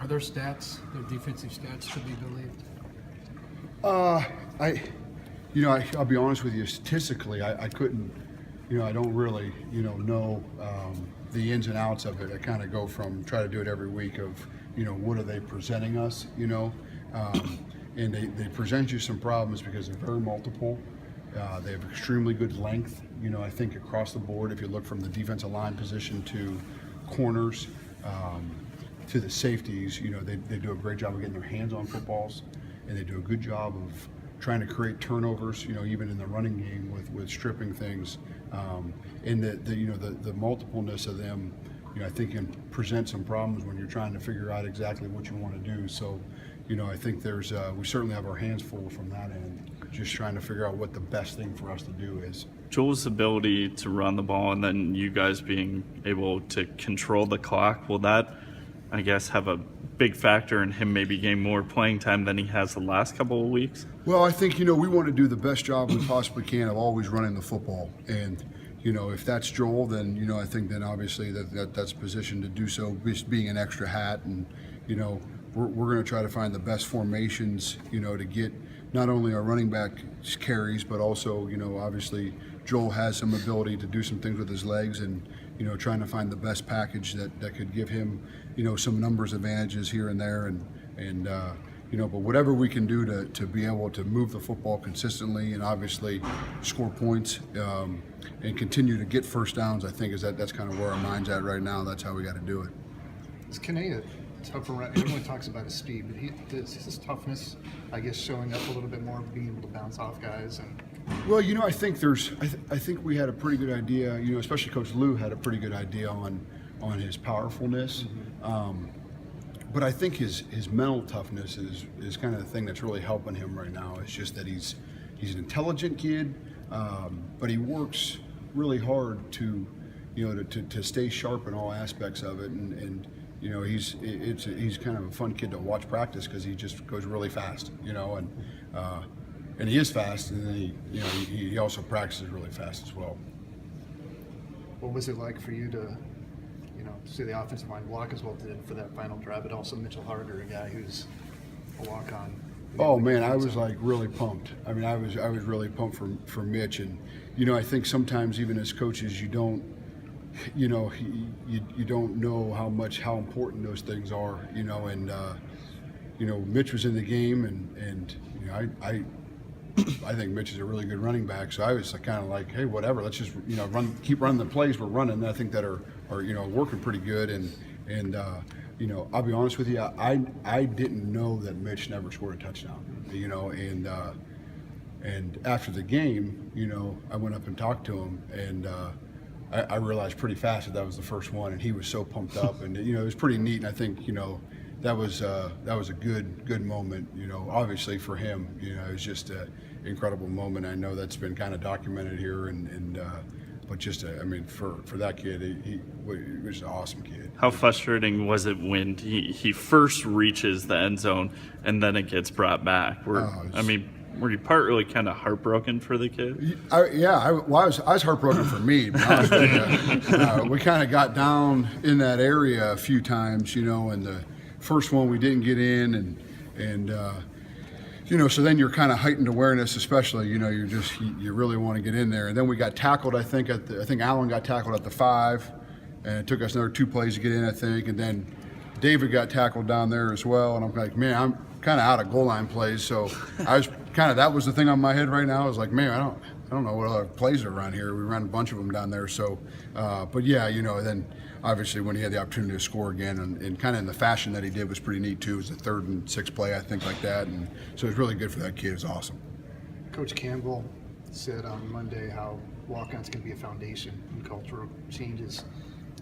Are there stats, their defensive stats, to be believed? I'll be honest with you. Statistically, I couldn't, I don't really, know the ins and outs of it. I kind of go from try to do it every week of, what are they presenting us, and they present you some problems because they're very multiple. They have extremely good length, I think across the board. If you look from the defensive line position to corners, to the safeties, they do a great job of getting their hands on footballs, and they do a good job of trying to create turnovers, even in the running game with stripping things, and the multipleness of them, I think can present some problems when you're trying to figure out exactly what you want to do. So, I think there's we certainly have our hands full from that end, just trying to figure out what the best thing for us to do is. Joel's ability to run the ball and then you guys being able to control the clock, will that, I guess, have a big factor in him maybe getting more playing time than he has the last couple of weeks? Well, I think, we want to do the best job we possibly can of always running the football. And, if that's Joel, then, I think then obviously that's positioned to do so, just being an extra hat. And, we're going to try to find the best formations, to get not only our running back carries, but also, obviously Joel has some ability to do some things with his legs, and, trying to find the best package that could give him, some numbers advantages here and there. And but whatever we can do to be able to move the football consistently and obviously score points and continue to get first downs, I think that's kind of where our mind's at right now. That's how we got to do it. Is Kene tougher? Everyone talks about his speed, but is his toughness, I guess, showing up a little bit more, being able to bounce off guys? And well, I think I think we had a pretty good idea. Especially Coach Lou had a pretty good idea on his powerfulness. Mm-hmm. But I think his mental toughness is kind of the thing that's really helping him right now. It's just that he's an intelligent kid, but he works really hard to stay sharp in all aspects of it, and he's kind of a fun kid to watch practice because he just goes really fast, and he is fast, and then he also practices really fast as well. What was it like for you to see the offensive line block as well did for that final drive, but also Mitchell Harder, a guy who's a walk-on? Oh man, I was like really pumped. I mean, I was really pumped for Mitch, and I think sometimes even as coaches, you don't know how important those things are, and Mitch was in the game, and I think Mitch is a really good running back, so I was kind of like, hey, whatever, let's just keep running the plays we're running. And I think that are working pretty good, and I'll be honest with you, I didn't know that Mitch never scored a touchdown, and after the game, I went up and talked to him, and I realized pretty fast that was the first one, and he was so pumped up, and it was pretty neat. And I think that was a good moment. Obviously for him, it was just an incredible moment. I know that's been kind of documented here, but just for that kid, he was an awesome kid. How frustrating was it when he first reaches the end zone and then it gets brought back? Were you partly kind of heartbroken for the kid? I was heartbroken for me, to be honest with you. We kind of got down in that area a few times, and the first one we didn't get in, and so then you're kind of heightened awareness, especially, you really want to get in there. And then we got tackled, I think Allen got tackled at the 5, and it took us another 2 plays to get in, I think. And then David got tackled down there as well, and I'm like, man, I'm kind of out of goal line plays, so I was that was the thing on my head right now. I was like, man, I don't know what other plays are around here. We ran a bunch of them down there, so but yeah, then obviously when he had the opportunity to score again, and kind of in the fashion that he did was pretty neat too. It was the 3rd and 6th play, I think, like that, and so it was really good for that kid. It was awesome. Coach Campbell said on Monday how walk-ons can be a foundation in cultural changes,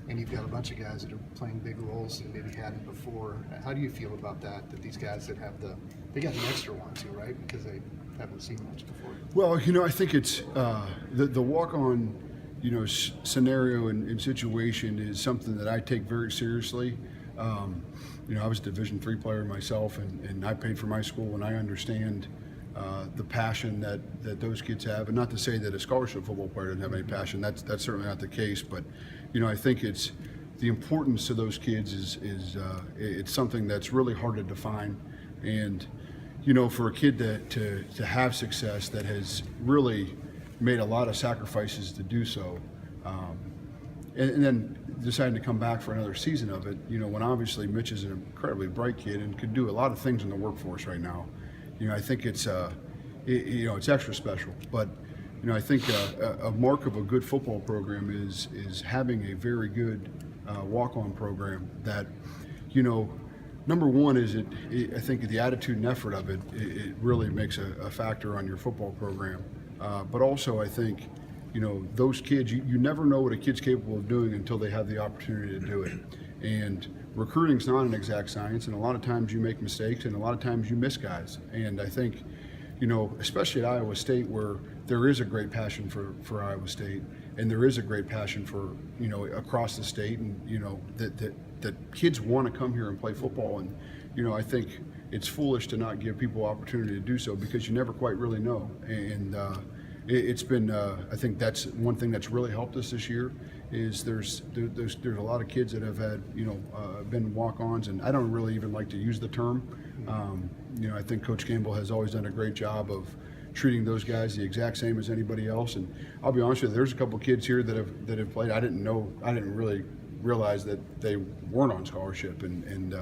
and you've got a bunch of guys that are playing big roles that maybe hadn't before. How do you feel about that these guys that have they got the extra one too, right? Because they haven't seen much before. Well, I think it's the walk-on, scenario and situation is something that I take very seriously. I was a Division III player myself, and I paid for my school, and I understand the passion that those kids have. And not to say that a scholarship football player doesn't have any passion. That's certainly not the case. But I think it's the importance to those kids is it's something that's really hard to define. And you know, for a kid to have success that has really made a lot of sacrifices to do so, and then deciding to come back for another season of it, you know, when obviously Mitch is an incredibly bright kid and could do a lot of things in the workforce right now, you know, I think it's you know, it's extra special. But you know, I think a mark of a good football program is having a very good walk-on program that, you know, number one is I think the attitude and effort of it really makes a factor on your football program. But also I think, you know, those kids, you never know what a kid's capable of doing until they have the opportunity to do it. And recruiting's not an exact science, and a lot of times you make mistakes, and a lot of times you miss guys. And I think, you know, especially at Iowa State, where there is a great passion for Iowa State, and there is a great passion for, you know, across the state, and you know that kids want to come here and play football. And you know, I think it's foolish to not give people opportunity to do so, because you never quite really know. And it's been I think that's one thing that's really helped us this year, is there's a lot of kids that have had, you know, been walk-ons, and I don't really even like to use the term. You know, I think Coach Campbell has always done a great job of treating those guys the exact same as anybody else. And I'll be honest with you, there's a couple kids here that have played. I didn't really realize that they weren't on scholarship, and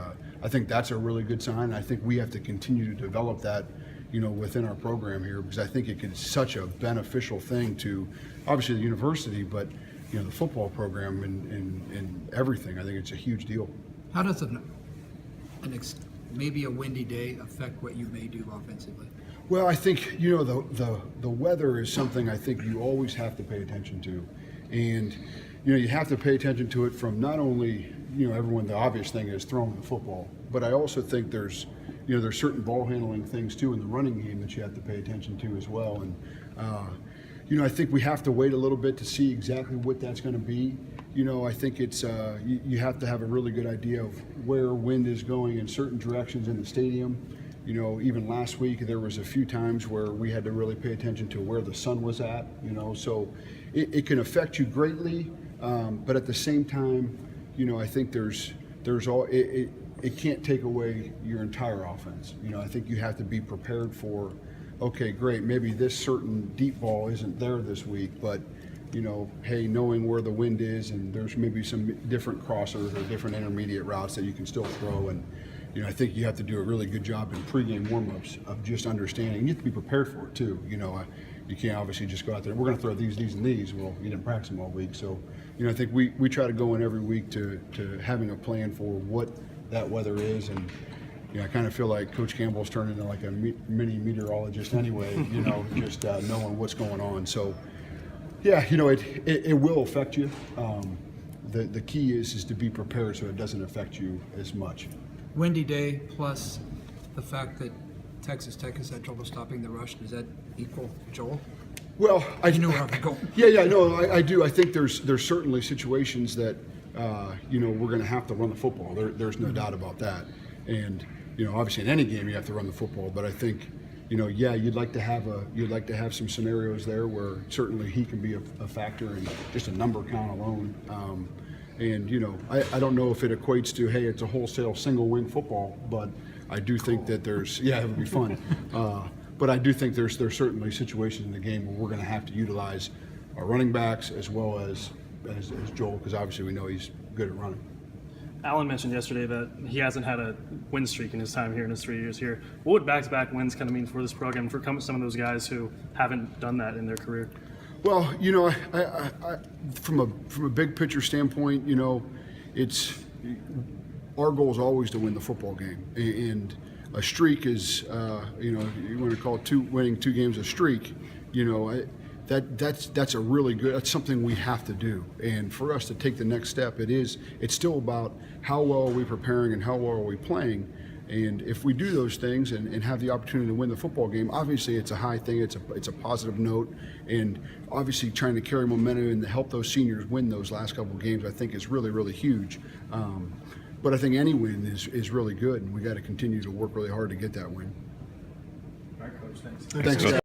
I think that's a really good sign. I think we have to continue to develop that, you know, within our program here, because I think it is such a beneficial thing to obviously the university, but you know, the football program and everything. I think it's a huge deal. How does maybe a windy day affect what you may do offensively? Well, I think, you know, the weather is something I think you always have to pay attention to. And, you know, you have to pay attention to it from not only, you know, everyone, the obvious thing is throwing the football, but I also think there's certain ball handling things too in the running game that you have to pay attention to as well. And, you know, I think we have to wait a little bit to see exactly what that's going to be. You know, I think it's you have to have a really good idea of where wind is going in certain directions in the stadium. You know, even last week there was a few times where we had to really pay attention to where the sun was at, you know, so it can affect you greatly, but at the same time, you know, I think it can't take away your entire offense. You know, I think you have to be prepared for, okay, great, maybe this certain deep ball isn't there this week, but you know, hey, knowing where the wind is, and there's maybe some different crossers or different intermediate routes that you can still throw. And you know, I think you have to do a really good job in pregame warm-ups of just understanding. You have to be prepared for it too. You know, you can't obviously just go out there, we're going to throw these, and these. Well, you didn't practice them all week. So, you know, I think we try to go in every week to having a plan for what that weather is. And, you know, I kind of feel like Coach Campbell's turned into like a mini meteorologist anyway, you know, just knowing what's going on. So, yeah, you know, it will affect you. The key is to be prepared so it doesn't affect you as much. Windy day plus the fact that Texas Tech has had trouble stopping the rush, does that equal Joel? Well, You know where I'm going. Yeah, no, I do. I think there's certainly situations that you know, we're going to have to run the football. There's no doubt about that. And you know, obviously in any game you have to run the football. But I think, you know, yeah, you'd like to have some scenarios there where certainly he can be a factor in just a number count alone. And you know, I don't know if it equates to, hey, it's a wholesale single win football, but I do think that it would be fun. But I do think there's certainly situations in the game where we're going to have to utilize our running backs as well as Joel, because obviously we know he's good at running. Alan mentioned yesterday that he hasn't had a win streak in his time here in his 3 years here. What would back-to-back wins kind of mean for this program, for some of those guys who haven't done that in their career? Well, you know, I from a big picture standpoint, you know, our goal is always to win the football game, and a streak is, you know, you want to call it winning 2 games a streak, you know, that's a really good, that's something we have to do. And for us to take the next step, it's still about how well are we preparing and how well are we playing. And if we do those things and have the opportunity to win the football game, obviously it's a high thing, it's a positive note, and obviously trying to carry momentum and to help those seniors win those last couple of games, I think is really, really huge. But I think any win is really good, and we got to continue to work really hard to get that win. All right, Coach, thanks. Thanks.